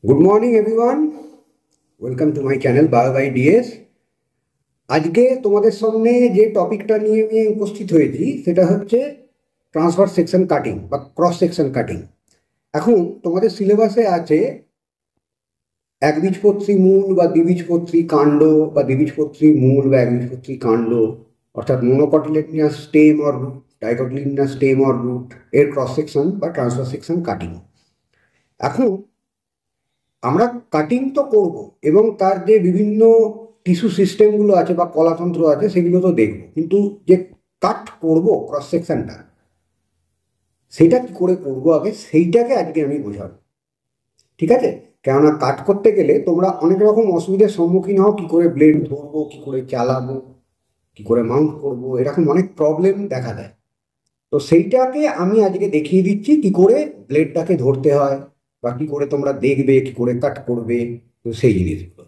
Good morning everyone, welcome to my channel bio by DS. আজকে তোমাদের সামনে যে টপিকটা নিয়ে আমি উপস্থিত হয়েছি সেটা হচ্ছে ট্রান্সভার্স সেকশন কাটিং বা ক্রস সেকশন কাটিং। এখন তোমাদের সিলেবাসে আছে একবীজপত্রী মূল বা দ্বিবীজপত্রী কাণ্ড বা দ্বিবীজপত্রী মূল বা একবীজপত্রী কাণ্ড, অর্থাৎ monocotyledonous stem or root, dicotyledonous stem or root এর ক্রস সেকশন বা ট্রান্সভার্স সেকশন কাটিং। এখন আমরা কাটিং তো করব এবং তার যে বিভিন্ন টিস্যু সিস্টেমগুলো আছে বা কলাতন্ত্র আছে সেগুলো তো দেখব, কিন্তু যে কাট করব ক্রস সেকশনটা সেটা কি করে করবো আগে সেইটাকে আজকে আমি বোঝাবো। ঠিক আছে? কেননা কাট করতে গেলে তোমরা অনেক রকম অসুবিধার সম্মুখীন হও, কি করে ব্লেড ধরবো, কি করে চালাবো, কি করে মাউন্ট করবো, এরকম অনেক প্রবলেম দেখা দেয়। তো সেইটাকে আমি আজকে দেখিয়ে দিচ্ছি কি করে ব্লেডটাকে ধরতে হয় বা কি করে তোমরা দেখবে কি করে কাট করবে, তো সেই জিনিসগুলো।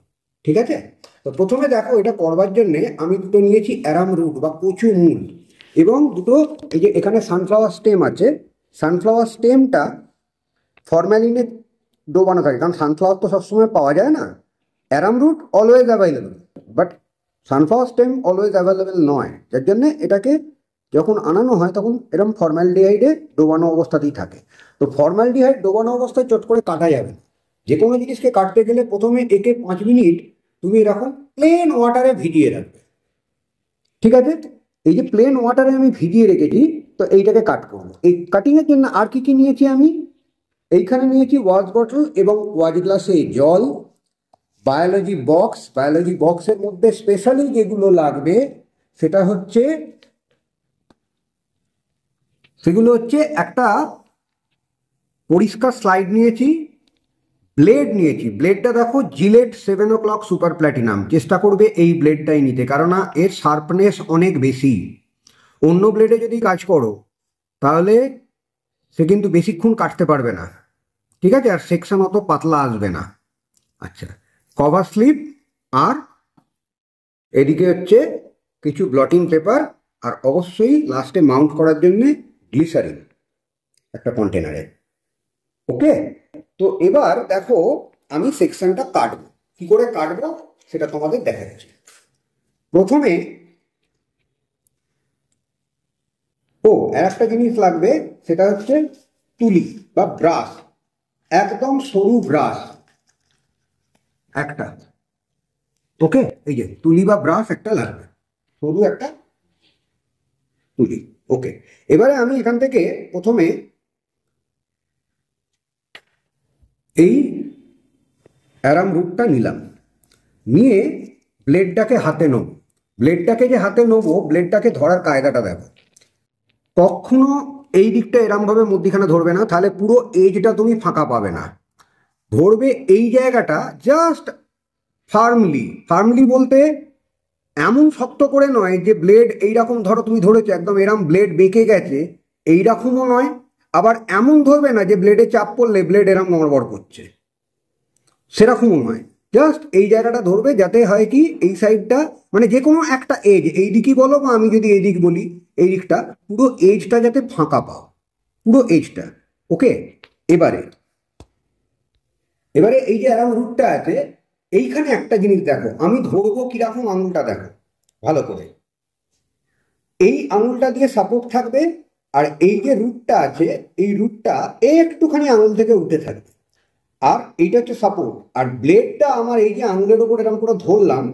ঠিক আছে? তো প্রথমে দেখো, এটা করবার জন্যে আমি দুটো নিয়েছি অ্যারাম রুট বা কচু মূল, এবং দুটো এই যে এখানে সানফ্লাওয়ার স্টেম আছে। সানফ্লাওয়ার স্টেমটা ফরম্যালিনে ডোবানো থাকে, কারণ সানফ্লাওয়ার তো সবসময় পাওয়া যায় না। Arum root always available, but sunflower stem always available নয়, যার জন্যে এটাকে যখন আনানো হয় তখন এরকম ফর্মালডিহাইডে ডোবানো অবস্থাতেই থাকে। তো ফর্মালডিহাইড ডোবানো অবস্থায় চট করে কাটা যাবে না। যে কোনো জিনিসকে কাটতে গেলে প্রথমে একে 5 মিনিট তুমি এরকম প্লেন ওয়াটারে ভিজিয়ে রাখবে। ঠিক আছে? এই যে প্লেন ওয়াটারে আমি ভিজিয়ে রেখেছি, তো এইটাকে কাট করবো। এই কাটিংয়ের জন্য আর কি কি নিয়েছি আমি? এইখানে নিয়েছি ওয়াশ বটল এবং ওয়াশ গ্লাসে জল, বায়োলজি বক্স। বায়োলজি বক্সের মধ্যে স্পেশালি যেগুলো লাগবে সেগুলো হচ্ছে একটা পরিষ্কার স্লাইড নিয়েছি, ব্লেড নিয়েছি। ব্লেডটা দেখো জিলেট 7 o'clock সুপার প্ল্যাটিনাম, চেষ্টা করবে এই ব্লেডটাই নিতে, কারণ এর শার্পনেস অনেক বেশি। অন্য ব্লেডে যদি কাজ করো তাহলে সে কিন্তু বেশিক্ষণ কাটতে পারবে না। ঠিক আছে? আর সেকশন অত পাতলা আসবে না। আচ্ছা, কভার স্লিপ, আর এদিকে হচ্ছে কিছু ব্লটিং পেপার, আর অবশ্যই লাস্টে মাউন্ট করার জন্য গ্লিসারিন একটা কন্টেনারে। ওকে? তো এবার দেখো, আমি সেকশনটা কাটবো। কি করে কাটবো সেটা তোমাদের দেখাচ্ছি। প্রথমে আর একটা জিনিস লাগবে, সেটা হচ্ছে তুলি বা ব্রাশ, একদম সরু ব্রাশ একটা। ওকে? এই যে তুলি বা ব্রাশ একটা লাগবে, সরু একটা তুলি। ওকে, এবারে আমি এখান থেকে প্রথমে এই অ্যারাম রুটটা নিলাম, নিয়ে ব্লেডটাকে হাতে নেব। ব্লেডটাকে যে হাতে নেবো, ব্লেডটাকে ধরার কায়দাটা দেখো। কখনো এই দিকটা এরমভাবে মধ্যিখানে ধরবে না, তাহলে পুরো এজটা তুমি ফাঁকা পাবে না। ধরবে এই জায়গাটা জাস্ট ফার্মলি। ফার্মলি বলতে এমন শক্ত করে নয় যে ব্লেড এইরকম ধরো তুমি ধরেছো একদম এরম ব্লেড বেঁকে গেছে, এইরকমও নয়। আবার এমন ধরবে না যে ব্লেডে চাপ পড়লে ব্লেড এরম নড়বড় করছে, সেরকমও নয়। জাস্ট এই জায়গাটা ধরবে, যাতে হয় কি এই সাইডটা, মানে যে কোনো একটা এজ, এই দিকই বলো বা আমি যদি এই দিক বলি, এই দিকটা পুরো এজটা যাতে ফাঁকা পাও, পুরো এজটা। ওকে? এবারে এবারে এই যে অ্যারাম রুটটা আছে, এইখানে একটা জিনিস দেখো, আমি ধরবো কিরকম, আঙুলটা দেখো ভালো করে। এই আঙুলটা দিয়ে সাপোর্ট থাকবে, আর এই যে রুটটা আছে এই রুটটা একটুখানি আঙুল থেকে উঠে থাকবে, আর এইটা হচ্ছে সাপোর্ট। আর ব্লেডটা আমার এই যে আঙুলের ওপর এরম করে ধরলাম,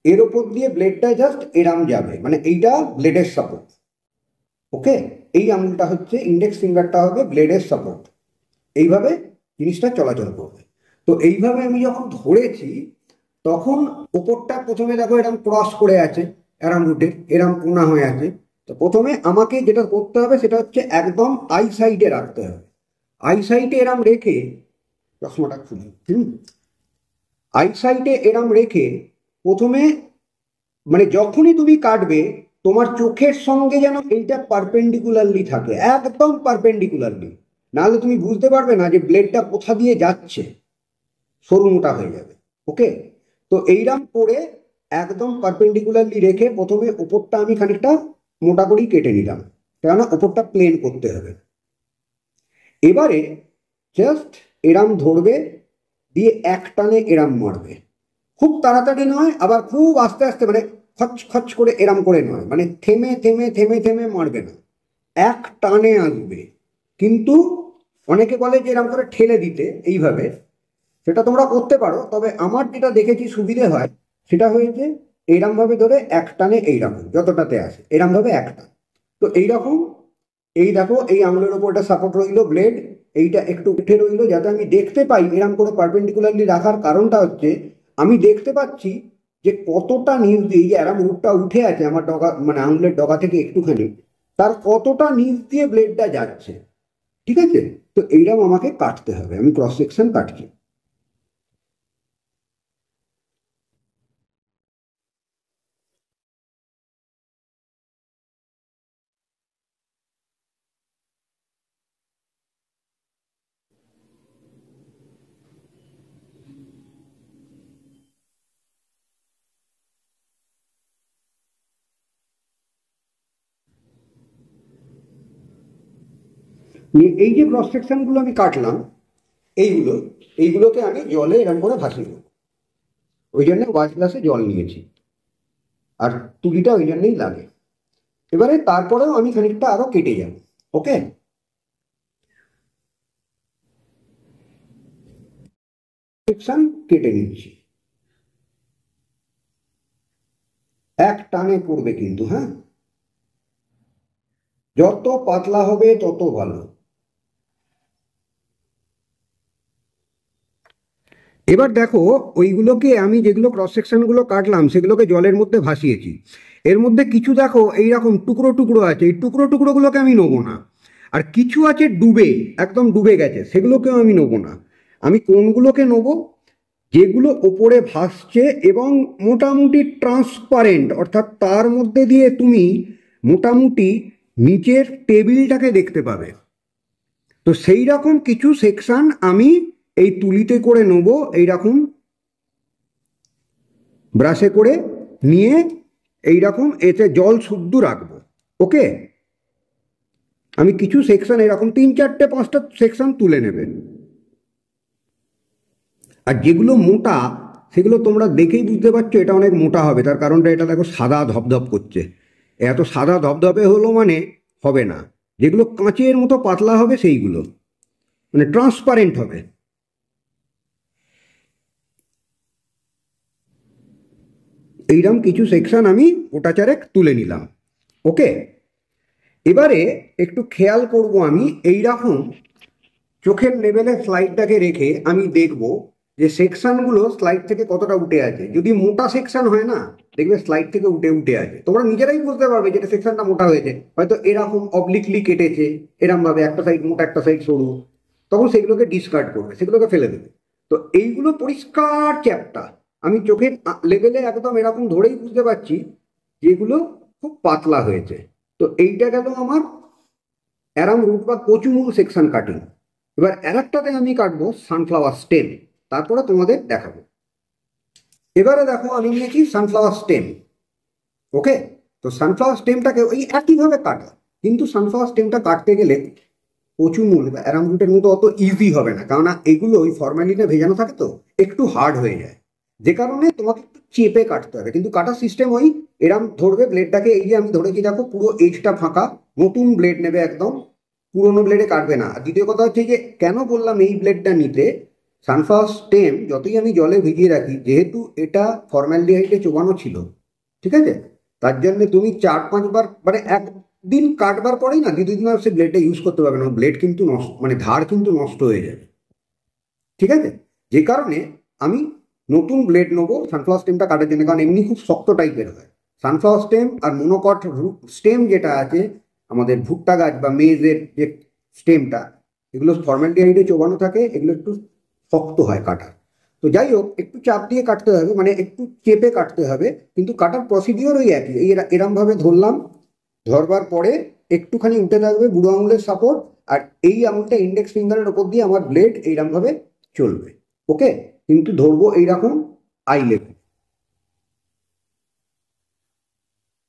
এর ওপর দিয়ে ব্লেডটা জাস্ট এরাম যাবে, মানে এইটা ব্লেডের সাপোর্ট। ওকে? এই আঙুলটা হচ্ছে, ইন্ডেক্স ফিঙ্গারটা হবে ব্লেডের সাপোর্ট। এইভাবে জিনিসটা চলাচল করবে। তো এইভাবে আমি যখন ধরেছি, তখন ওপরটা প্রথমে দেখো এরম ক্রস করে আছে, এরাম রুটে এরাম কোনা হয়ে আছে। তো প্রথমে আমাকে যেটা করতে হবে সেটা হচ্ছে একদম আই সাইডে রাখতে হবে। আই সাইডে এরাম রেখে, চশমাটা খুলি, আই সাইডে এরাম রেখে প্রথমে, মানে যখনই তুমি কাটবে তোমার চোখের সঙ্গে যেন এইটা পারপেন্ডিকুলারলি থাকে, একদম পারপেন্ডিকুলারলি, নাহলে তুমি বুঝতে পারবে না যে ব্লেডটা কোথা দিয়ে যাচ্ছে, সরু মোটা হয়ে যাবে। ওকে? তো এইরাম করে একদম পারপেন্ডিকুলারলি রেখে প্রথমে ওপরটা আমি খানিকটা মোটা করেই কেটে নিলাম, কেননা ওপরটা প্লেন করতে হবে। এবারে জাস্ট এরাম ধরবে, দিয়ে এক টানে এরাম মারবে। খুব তাড়াতাড়ি নয়, আবার খুব আস্তে আস্তে, মানে খচ খচ করে এরাম করে নয়, মানে থেমে থেমে থেমে থেমে মারবে না, এক টানে আসবে। কিন্তু অনেকে বলে যে এরম করে ঠেলে দিতে এইভাবে, সেটা তোমরা করতে পারো, তবে আমার যেটা দেখেছি সুবিধে হয় সেটা হয়েছে এইরকম ভাবে ধরে এক টানে, এইরকম যতটাতে আসে এরকম ভাবে এক টান। তো এইরকম, এই দেখো এই আঙুলের ওপর একটা সাপোর্ট রইলো, ব্লেড এইটা একটু উঠে রইলো যাতে আমি দেখতে পাই। এরকম করে পারপেন্ডিকুলারলি রাখার কারণটা হচ্ছে আমি দেখতে পাচ্ছি যে কতটা নিচ দিয়ে, এই যে এরম রুটটা উঠে আছে আমার ডগা, মানে আঙুলের ডগা থেকে একটুখানি, তার কতটা নিচ দিয়ে ব্লেডটা যাচ্ছে। ঠিক আছে, তো এইরকম আমাকে কাটতে হবে, আমি ক্রস সেকশন কাটছি। এই যে ক্রস সেকশনগুলো আমি কাটলাম, এইগুলো এইগুলোকে আমি জলে এরকম করে ভাসিয়ে দেবো। ওই জন্য ওয়াশ গ্লাসে জল নিয়েছি, আর তুলিটা ওই জন্যই লাগে। এবারে তারপরেও আমি খানিকটা আরো কেটে যাব। ওকে, সেকশন কেটে নিচ্ছি, এক টানে পড়বে কিন্তু, হ্যাঁ, যত পাতলা হবে তত ভালো। এবার দেখো, ওইগুলোকে আমি যেগুলো ক্রস সেকশনগুলো কাটলাম সেগুলোকে জলের মধ্যে ভাসিয়েছি। এর মধ্যে কিছু দেখো এইরকম টুকরো টুকরো আছে, এই টুকরো টুকরোগুলোকে আমি নেবো না। আর কিছু আছে ডুবে, একদম ডুবে গেছে, সেগুলোকেও আমি নেবো না। আমি কোনগুলোকে নেবো? যেগুলো ওপরে ভাসছে এবং মোটামুটি ট্রান্সপারেন্ট, অর্থাৎ তার মধ্যে দিয়ে তুমি মোটামুটি নিচের টেবিলটাকে দেখতে পাবে। তো সেই রকম কিছু সেকশন আমি এই তুলিতে করে নেবো, এইরকম ব্রাশে করে নিয়ে এইরকম এতে জল শুদ্ধ রাখবো। ওকে, আমি কিছু সেকশন এরকম 3, 4, 5টা সেকশন তুলে নেবেন। আর যেগুলো মোটা সেগুলো তোমরা দেখেই বুঝতে পারছো এটা অনেক মোটা হবে, তার কারণটা এটা দেখো সাদা ধপধপ করছে। এত সাদা ধপধপে হলো মানে হবে না। যেগুলো কাঁচের মতো পাতলা হবে সেইগুলো, মানে ট্রান্সপারেন্ট হবে। এইরকম কিছু সেকশন আমি ওটা চারেক তুলে নিলাম। ওকে, এবারে একটু খেয়াল করব, আমি এইরকম চোখের লেভেলে স্লাইডটাকে রেখে আমি দেখব যে সেকশনগুলো স্লাইড থেকে কতটা উঠে আছে। যদি মোটা সেকশন হয় না, দেখবে স্লাইড থেকে উঠে উঠে আছে, তোমরা নিজেরাই বুঝতে পারবে যেটা সেকশনটা মোটা হয়েছে, হয়তো এরকম অবলিকলি কেটেছে, এরকম ভাবে একটা সাইড মোটা একটা সাইড সরু, তখন সেগুলোকে ডিসকার্ড করবে, সেগুলোকে ফেলে দেবে। তো এইগুলো পরিষ্কার চ্যাপ্টা, আমি চোখের লেভেলে একদম এরকম ধরেই বুঝতে পারছি যেগুলো খুব পাতলা হয়েছে। তো এইটা গেল আমার অ্যারাম রুট বা কচুমুল সেকশন কাটিং। এবার আরেকটাতে আমি কাটবো সানফ্লাওয়ার স্টেম, তারপরে তোমাদের দেখাবো। এবারে দেখো আমি নিয়েছি সানফ্লাওয়ার স্টেম। ওকে, তো সানফ্লাওয়ার স্টেমটাকে ওই একইভাবে কাটা, কিন্তু সানফ্লাওয়ার স্টেমটা কাটতে গেলে কচুমুল বা অ্যারাম রুটের মতো অত ইজি হবে না, কারণ এগুলো ওই ফরমালিনে ভেজানো থাকে তো একটু হার্ড হয়ে যায়, যে কারণে তোমাকে একটু চেপে কাটতে হবে। কিন্তু কাটার সিস্টেম ওই এরাম ধরবে ব্লেডটাকে, এই যে আমি ধরেছি দেখো পুরো এজটা ফাঁকা, নতুন ব্লেড নেবে একদম, পুরোনো ব্লেডে কাটবে না। আর দ্বিতীয় কথা হচ্ছে যে কেন বললাম এই ব্লেডটা নিতে, সানফ্লাওয়ার স্টেম যতই আমি জলে ভিজিয়ে রাখি, যেহেতু এটা ফর্মালডিহাইডে চোবানো ছিল, ঠিক আছে, তার জন্য তুমি 4-5 বার, মানে একদিন কাটবার পরেই না দ্বিতীয় দিন আর সে ব্লেডটা ইউজ করতে পারবে না, ব্লেড কিন্তু নষ্ট, মানে ধার কিন্তু নষ্ট হয়ে যাবে। ঠিক আছে, যে কারণে আমি নতুন ব্লেড নেবো সানফ্লাওয়ার স্টেমটা কাটার জন্য, কারণ এমনি খুব শক্ত টাইপের হয় সানফ্লাওয়ার স্টেম। আর মনোকট স্টেম যেটা আছে আমাদের ভুট্টা গাছ বা মেজের যে স্টেমটা, এগুলো ফর্মালডিহাইডে চোবানো থাকে, এগুলো একটু শক্ত হয় কাটা। তো যাই হোক, একটু চাপ দিয়ে কাটতে হবে, মানে একটু চেপে কাটতে হবে, কিন্তু কাটার প্রসিডিওর ওই একই। এই এরম ভাবে ধরলাম, ধরবার পরে একটুখানি উঠে থাকবে বুড়ো আঙুলের সাপোর্ট, আর এই আঙুলটা ইন্ডেক্স ফিঙ্গারের ওপর দিয়ে আমার ব্লেড এইরকম ভাবে চলবে। ওকে, কিন্তু ধরবো এইরকম আই লেভেল।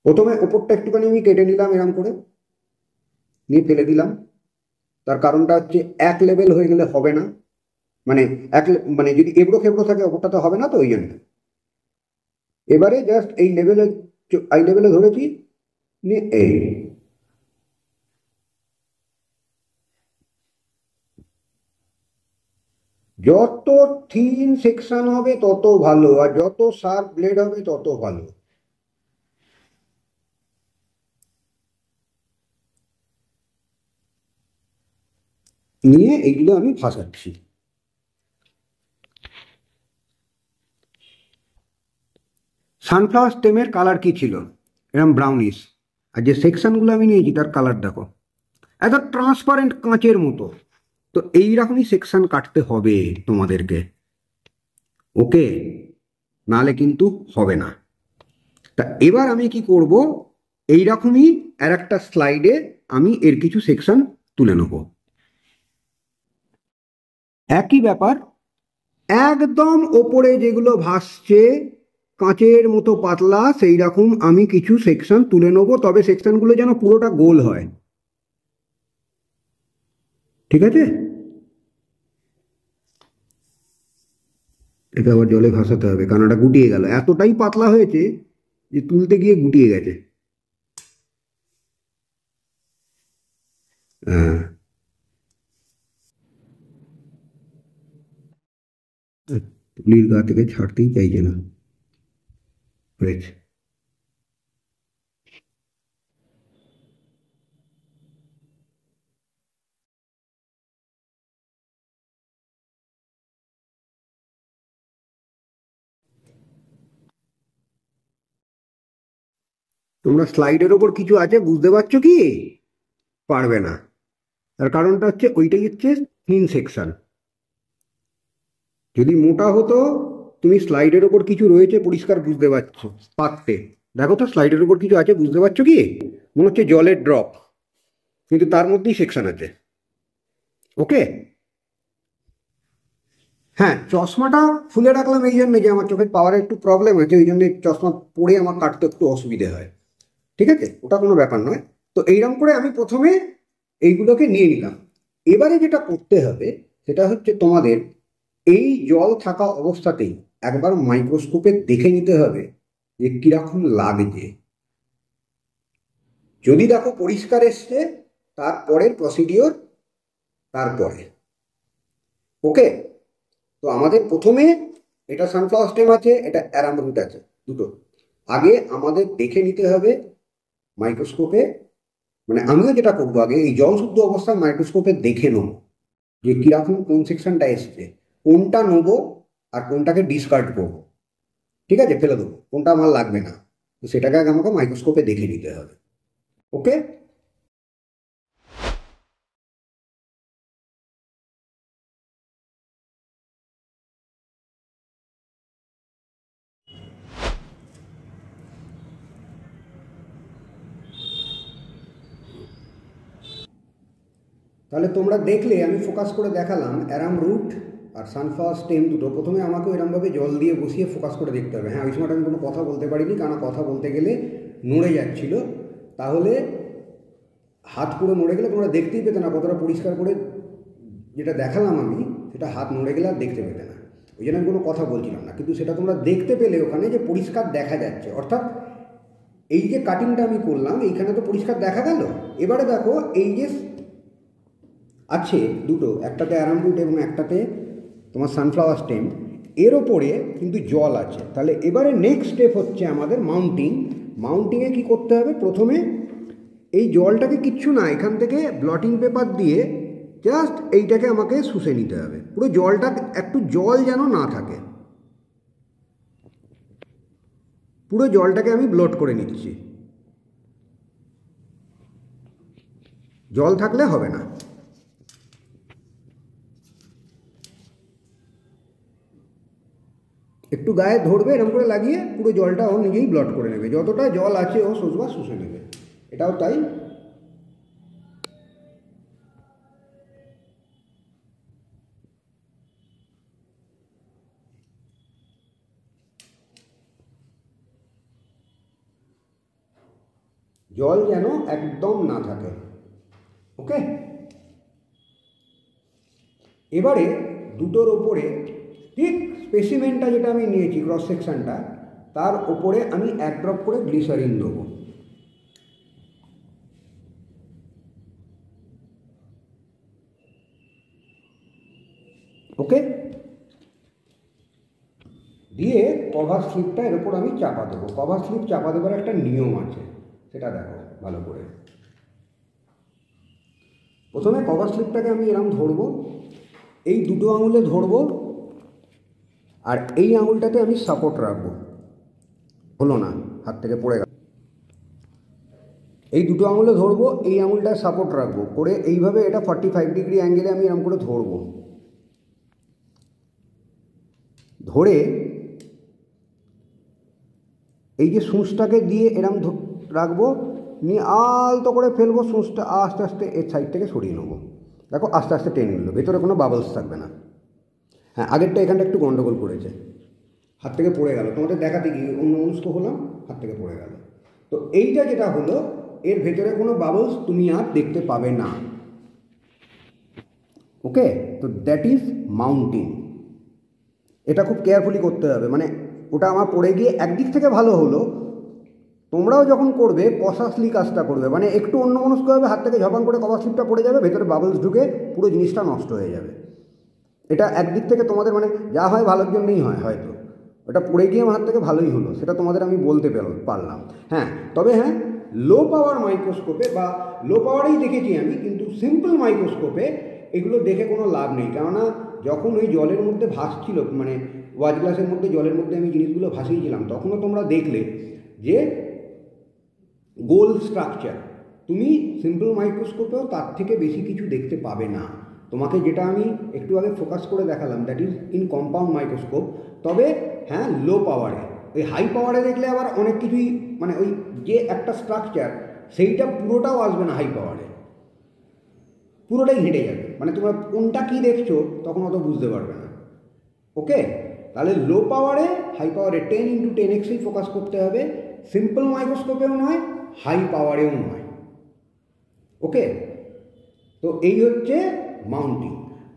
প্রথমে ওপরটা একটুখানি আমি কেটে নিলাম এরকম করে, নিয়ে ফেলে দিলাম। তার কারণটা হচ্ছে এক লেভেল হয়ে গেলে হবে না, মানে এক মানে যদি এবড়ো খেবড়ো থাকে ওপরটাতে হবে না, তো ওই জন্য এবারে জাস্ট এই লেভেলে ধরেছি, নিয়ে এই যত থিন সেকশন হবে তত ভালো, আর যত শার্প ব্লেড হবে তত ভালো। নিয়ে এইগুলো আমি ভাসাচ্ছি। সানফ্লাওয়ার স্টেমের কালার কি ছিল? এরকম ব্রাউনিশ। আর যে সেকশনগুলো আমি নিয়েছি তার কালার দেখো, একদম ট্রান্সপারেন্ট কাঁচের মতো। তো এইরকমই সেকশন কাটতে হবে তোমাদেরকে, ওকে? নালে কিন্তু হবে না। তা এবার আমি কি করব, এইরকমই আর একটা স্লাইডে আমি এর কিছু সেকশন তুলে নেব। একই ব্যাপার, একদম ওপরে যেগুলো ভাসছে কাঁচের মতো পাতলা, সেই রকম আমি কিছু সেকশন তুলে নেবো, তবে সেকশনগুলো যেন পুরোটা গোল হয়, ঠিক আছে? এটা আবার জলে ভাসাতে হবে, কারণ এটা গুটিয়ে গেল, এতটাই পাতলা হয়েছে যে তুলতে গিয়ে গুটিয়ে গেছে। হ্যাঁ, তুলির গা থেকে ছাড়তেই চাইছে না। হয়েছে। তোমরা স্লাইডের ওপর কিছু আছে বুঝতে পারছো কি? পারবে না। তার কারণটা হচ্ছে ওইটাই হচ্ছে থিন সেকশন। যদি মোটা হতো, তুমি স্লাইডের ওপর কিছু রয়েছে পরিষ্কার বুঝতে পারছো, পারতে। দেখো তো স্লাইডের ওপর কিছু আছে বুঝতে পারছো কি? মনে হচ্ছে জলের ড্রপ, কিন্তু তার মধ্যেই সেকশন আছে, ওকে? হ্যাঁ, চশমাটা খুলে রাখলাম এই জন্য যে আমার চোখের পাওয়ারের একটু প্রবলেম আছে, ওই জন্য চশমা পরে আমার কাটতে একটু অসুবিধে হয়, ঠিক আছে? ওটা কোনো ব্যাপার নয়। তো এইরকম করে আমি প্রথমে এইগুলোকে নিয়ে নিলাম। এবারে যেটা করতে হবে সেটা হচ্ছে তোমাদের এই জল থাকা অবস্থাতেই একবার মাইক্রোস্কোপে দেখে নিতে হবে যে কিরকম লাগছে। যদি দেখো পরিষ্কার এসছে, তারপরের প্রসিডিওর তারপরে, ওকে? তো আমাদের প্রথমে, এটা সানফ্লাওয়ার স্টেম আছে, এটা অ্যারামরুট আছে, দুটো। আগে আমাদের দেখে নিতে হবে মাইক্রোস্কোপে, মানে আমিও যেটা করবো আগে এই জল শুদ্ধ অবস্থায় মাইক্রোস্কোপে দেখে নেবো যে কিরকম কোন সেকশনটা এসছে, কোনটা নেবো আর কোনটাকে ডিসকার্ড করবো, ঠিক আছে? ফেলে দেবো, কোনটা আমার লাগবে না। তো সেটাকে আগে আমাকে মাইক্রোস্কোপে দেখে নিতে হবে, ওকে? তাহলে তোমরা দেখলে আমি ফোকাস করে দেখালাম অ্যারাম রুট আর সানফ্লাওয়ার স্টেম দুটো। প্রথমে আমাকেও এরমভাবে জল দিয়ে বসিয়ে ফোকাস করে দেখতে হবে। হ্যাঁ, ওই সময়টা আমি কোনো কথা বলতে পারিনি, কারণ কথা বলতে গেলে নড়ে যাচ্ছিল, তাহলে হাত পুরো নড়ে গেলে তোমরা দেখতেই পেতে না কতটা পরিষ্কার করে যেটা দেখালাম আমি, সেটা হাত নড়ে গেলে আর দেখতে পেতে না। ওই জন্য আমি কোনো কথা বলছিলাম না, কিন্তু সেটা তোমরা দেখতে পেলে ওখানে যে পরিষ্কার দেখা যাচ্ছে, অর্থাৎ এই যে কাটিংটা আমি করলাম এইখানে তো পরিষ্কার দেখা গেল। এবারে দেখো এই যে আছে দুটো, একটাতে অ্যারাম রুট এবং একটাতে তোমার সানফ্লাওয়ার স্টেম, এর ওপরে কিন্তু জল আছে। তাহলে এবারে নেক্সট স্টেপ হচ্ছে আমাদের মাউন্টিং। মাউন্টিংয়ে কী করতে হবে? প্রথমে এই জলটাকে কিচ্ছু না, এখান থেকে ব্লটিং পেপার দিয়ে জাস্ট এইটাকে আমাকে শুষে নিতে হবে, পুরো জলটা, একটু জল যেন না থাকে, পুরো জলটাকে আমি ব্লট করে নিচ্ছি। জল থাকলে হবে না। একটু গায়ে ধরবে, এরকম করে লাগিয়ে পুরো জলটা ও নিজেই ব্লট করে নেবে, যতটা জল আছে ও শুষবা শুষে নেবে। এটাও তাই। জল যেন একদম না থাকে, ওকে? এবারে দুটোর ওপরে ঠিক স্পেসিমেনটা যেটা আমি নিয়েছি ক্রস সেকশনটা, তার ওপরে আমি 1 ড্রপ করে গ্লিসারিন দেবো। ওকে, দিয়ে কভার স্লিপটা এর ওপর আমি চাপা দেবো। কভার স্লিপ চাপা দেবার একটা নিয়ম আছে, সেটা দেখো ভালো করে। প্রথমে কভার স্লিপটাকে আমি এরকম ধরবো, এই দুটো আঙুলে ধরবো, আর এই আঙুলটাতে আমি সাপোর্ট রাখবো। হলো না, হাত থেকে পড়ে গেল। এই দুটো আঙুলে ধরবো, এই আঙুলটায় সাপোর্ট রাখবো করে এইভাবে এটা 45 ডিগ্রি অ্যাঙ্গেলে আমি এরকম করে ধরবো। ধরে এই যে সূঁচটাকে দিয়ে এরম রাখবো, নিয়ে আলতো করে ফেলবো, সূঁচটা আস্তে আস্তে এর সাইড থেকে সরিয়ে নেবো। দেখো আস্তে আস্তে টেনে নিল, ভেতরে কোনো বাবলস থাকবে না। হ্যাঁ, আগেরটা এখানটা একটু গন্ডগোল করেছে, হাত থেকে পড়ে গেল। তোমাদের দেখাতে গিয়ে অন্যমনস্ক হলাম, হাত থেকে পড়ে গেল। তো এইটা যেটা হলো, এর ভেতরে কোনো বাবলস তুমি আর দেখতে পাবে না। ওকে, তো দ্যাট ইজ মাউন্টিং। এটা খুব কেয়ারফুলি করতে হবে। মানে ওটা আমার পড়ে গিয়ে একদিক থেকে ভালো হলো, তোমরাও যখন করবে কষাসলি কাজটা করবে, মানে একটু অন্যমনস্ক হবে, হাত থেকে ঝপাং করে কভার স্লিপটা পড়ে যাবে, ভেতরে বাবলস ঢুকে পুরো জিনিসটা নষ্ট হয়ে যাবে। এটা একদিক থেকে তোমাদের মানে যা হয় ভালোর জন্যই হয়, হয়তো ওটা পড়ে গিয়ে আমার হাত থেকে ভালোই হলো, সেটা তোমাদের আমি বলতে পারলাম। হ্যাঁ, তবে হ্যাঁ, লো পাওয়ার মাইক্রোস্কোপে বা লো পাওয়ারেই দেখেছি আমি, কিন্তু সিম্পল মাইক্রোস্কোপে এগুলো দেখে কোনো লাভ নেই। কেননা যখন ওই জলের মধ্যে ভাসছিল, মানে ওয়াচ গ্লাসের মধ্যে জলের মধ্যে আমি জিনিসগুলো ভাসিয়েছিলাম, তখনও তোমরা দেখলে যে গোল স্ট্রাকচার। তুমি সিম্পল মাইক্রোস্কোপেও তার থেকে বেশি কিছু দেখতে পাবে না। তোমাকে যেটা আমি একটু আগে ফোকাস করে দেখালাম, that is in compound microscope. তবে হ্যাঁ, লো পাওয়ারে, ওই হাই পাওয়ারে দেখলে আবার অনেক কিছুই, মানে ওই যে একটা স্ট্রাকচার সেইটা পুরোটাও আসবে না হাই পাওয়ারে, পুরোটাই হেঁটে যাবে। মানে তোমরা কোনটা কী দেখছো তখন অত বুঝতে পারবে না। ওকে, তাহলে লো পাওয়ারে, হাই পাওয়ারে 10x10 ফোকাস করতে হবে। সিম্পল মাইক্রোস্কোপেও নয়, হাই পাওয়ারেও নয়। ওকে, তো এই হচ্ছে মাউন্টিং।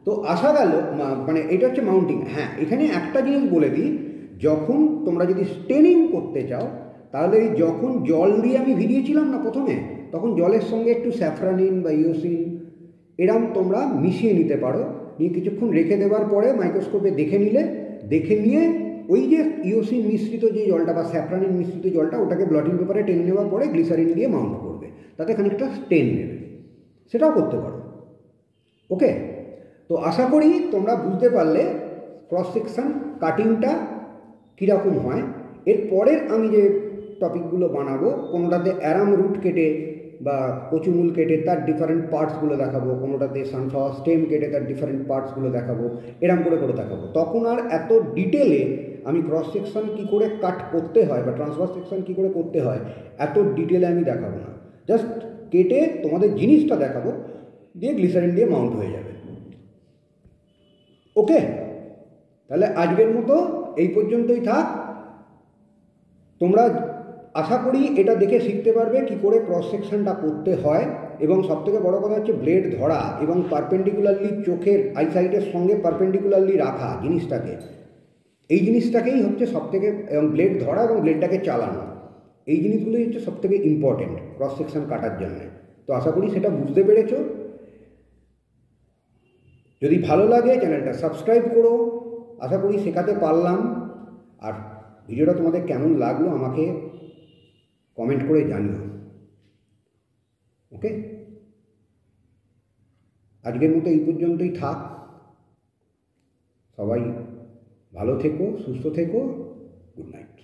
তো আসা গেল, মানে এটা হচ্ছে মাউন্টিং। হ্যাঁ, এখানে একটা জিনিস বলে দিই, যখন তোমরা যদি স্টেনিং করতে চাও, তাহলে যখন জল দিয়ে আমি ভিজিয়েছিলাম না প্রথমে, তখন জলের সঙ্গে একটু স্যাফরানিন বা ইওসিন এরম তোমরা মিশিয়ে নিতে পারো। নিয়ে কিছুক্ষণ রেখে দেওয়ার পরে মাইক্রোস্কোপে দেখে নিয়ে ওই যে ইওসিন মিশ্রিত যে জলটা বা স্যাফরানিন মিশ্রিত জলটা, ওটাকে ব্লটিং পেপারে টেনে নেওয়ার পরে গ্লিসারিন দিয়ে মাউন্ট করবে, তাতে খানিকটা স্টেন নেবে। সেটাও করতে পারো। ওকে, তো আশা করি তোমরা বুঝতে পারলে ক্রস সেকশন কাটিংটা কীরকম হয়। এর পরের আমি যে টপিকগুলো বানাবো, কোনোটাতে অ্যারাম রুট কেটে বা কচুমুল কেটে তার ডিফারেন্ট পার্টসগুলো দেখাবো, কোনোটাতে সানফ্লাওয়ার স্টেম কেটে তার ডিফারেন্ট পার্টসগুলো দেখাবো, এরম করে দেখাবো। তখন আর এত ডিটেলে আমি ক্রস সেকশন কী করে কাট করতে হয় বা ট্রান্সভার্স সেকশন কী করে করতে হয়, এত ডিটেলে আমি দেখাবো না। জাস্ট কেটে তোমাদের জিনিসটা দেখাবো, দিয়ে গ্লিসারিন দিয়ে মাউন্ট হয়ে যাবে। ওকে, তাহলে আজকের মতো এই পর্যন্তই থাক। তোমরা আশা করি এটা দেখে শিখতে পারবে কি করে ক্রস সেকশনটা করতে হয়, এবং সবথেকে বড় কথা হচ্ছে ব্লেড ধরা এবং পারপেন্ডিকুলারলি চোখের আইসাইটের সঙ্গে পারপেন্ডিকুলারলি রাখা জিনিসটাকে, এই জিনিসটাকেই হচ্ছে সবথেকে, এবং ব্লেড ধরা এবং ব্লেডটাকে চালানো, এই জিনিসগুলোই হচ্ছে সবথেকে ইম্পর্টেন্ট ক্রস সেকশন কাটার জন্য। তো আশা করি সেটা বুঝতে পেরেছো। যদি ভালো লাগে চ্যানেলটা সাবস্ক্রাইব করো। আশা করি শেখাতে পারলাম। আর ভিডিওটা তোমাদের কেমন লাগলো আমাকে কমেন্ট করে জানিও। ওকে, আজকের মতো এই পর্যন্তই থাক। সবাই ভালো থেকো, সুস্থ থেকো। Good night.